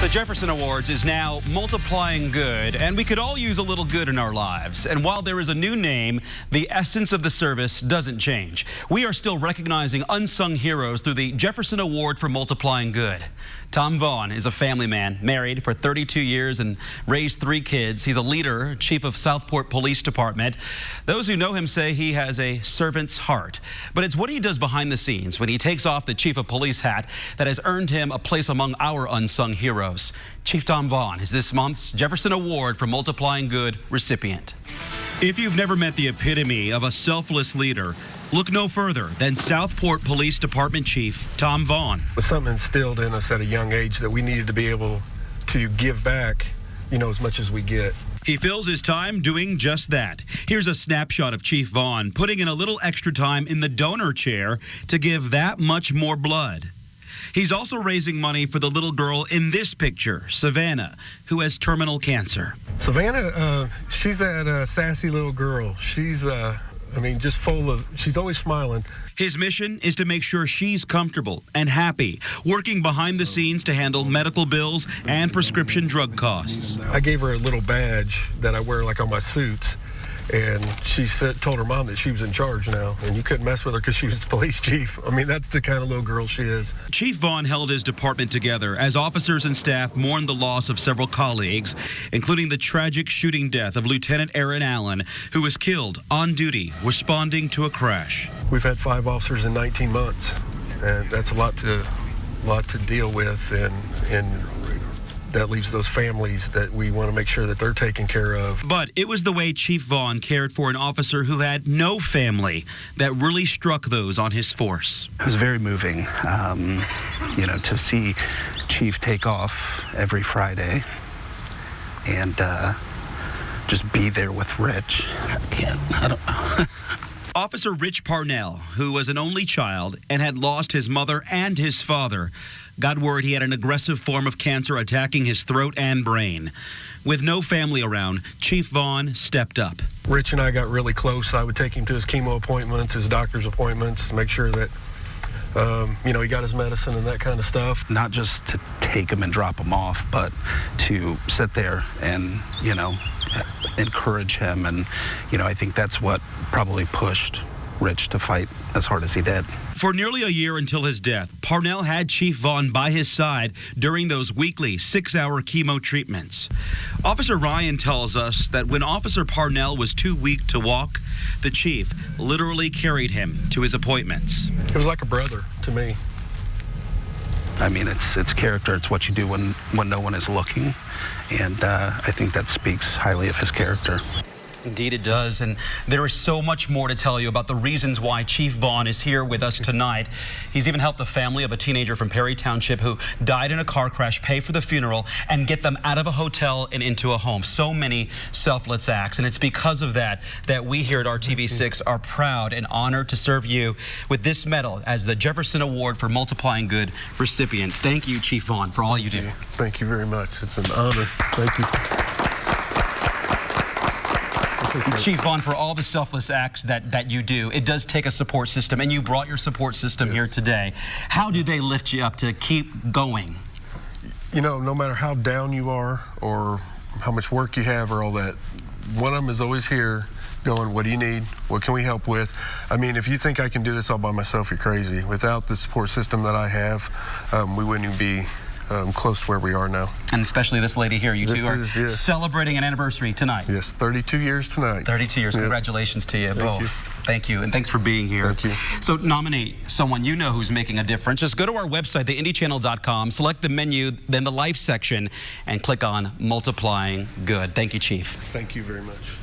The Jefferson Awards is now multiplying good, and we could all use a little good in our lives. And while there is a new name, the essence of the service doesn't change. We are still recognizing unsung heroes through the Jefferson Award for Multiplying Good. Tom Vaughn is a family man, married for 32 years and raised 3 kids. He's a leader, chief of Southport Police Department. Those who know him say he has a servant's heart. But it's what he does behind the scenes when he takes off the chief of police hat that has earned him a place among our unsung heroes. Chief Tom Vaughn is this month's Jefferson Award for Multiplying Good recipient. If you've never met the epitome of a selfless leader, look no further than Southport Police Department Chief Tom Vaughn. It was something instilled in us at a young age that we needed to be able to give back, as much as we get. He fills his time doing just that. Here's a snapshot of Chief Vaughn putting in a little extra time in the donor chair to give that much more blood. He's also raising money for the little girl in this picture, Savannah, who has terminal cancer. Savannah, she's that sassy little girl. She's, just she's always smiling. His mission is to make sure she's comfortable and happy, working behind the scenes to handle medical bills and prescription drug costs. I gave her a little badge that I wear on my suits. And she told her mom that she was in charge now, and you couldn't mess with her because she was the police chief. That's the kind of little girl she is. Chief Vaughn held his department together as officers and staff mourned the loss of several colleagues, including the tragic shooting death of Lieutenant Aaron Allen, who was killed on duty responding to a crash. We've had 5 officers in 19 months, and that's a lot to deal with, and that leaves those families that we want to make sure that they're taken care of. But it was the way Chief Vaughn cared for an officer who had no family that really struck those on his force. It was very moving, to see Chief take off every Friday and just be there with Rich. I don't know. Officer Rich Parnell, who was an only child and had lost his mother and his father, got word he had an aggressive form of cancer attacking his throat and brain. With no family around, Chief Vaughn stepped up. Rich and I got really close. I would take him to his chemo appointments, his doctor's appointments, make sure that, he got his medicine and that kind of stuff. Not just to take him and drop him off, but to sit there and, encourage him. And, I think that's what probably pushed Rich to fight as hard as he did. For nearly a year until his death, Parnell had Chief Vaughn by his side during those weekly 6-hour chemo treatments. Officer Ryan tells us that when Officer Parnell was too weak to walk, the chief literally carried him to his appointments. It was like a brother to me. It's character. It's what you do when no one is looking. And I think that speaks highly of his character. Indeed it does, and there is so much more to tell you about the reasons why Chief Vaughn is here with us tonight. He's even helped the family of a teenager from Perry Township who died in a car crash pay for the funeral and get them out of a hotel and into a home. So many selfless acts, and it's because of that we here at RTV6 are proud and honored to serve you with this medal as the Jefferson Award for Multiplying Good recipient. Thank you, Chief Vaughn, for all you do. Thank you very much. It's an honor. Thank you. Chief Vaughn, for all the selfless acts that you do, it does take a support system, and you brought your support system here today. How do they lift you up to keep going? No matter how down you are or how much work you have or all that, one of them is always here going, what do you need? What can we help with? If you think I can do this all by myself, you're crazy. Without the support system that I have, we wouldn't even be close to where we are now. And especially this lady here. You two are celebrating an anniversary tonight. Yes, 32 years tonight. 32 years. Yep. Congratulations to you both. Thank you, and thanks for being here. Thank you. So nominate someone you know who's making a difference. Just go to our website, theindychannel.com, select the menu, then the Life section, and click on Multiplying Good. Thank you, Chief. Thank you very much.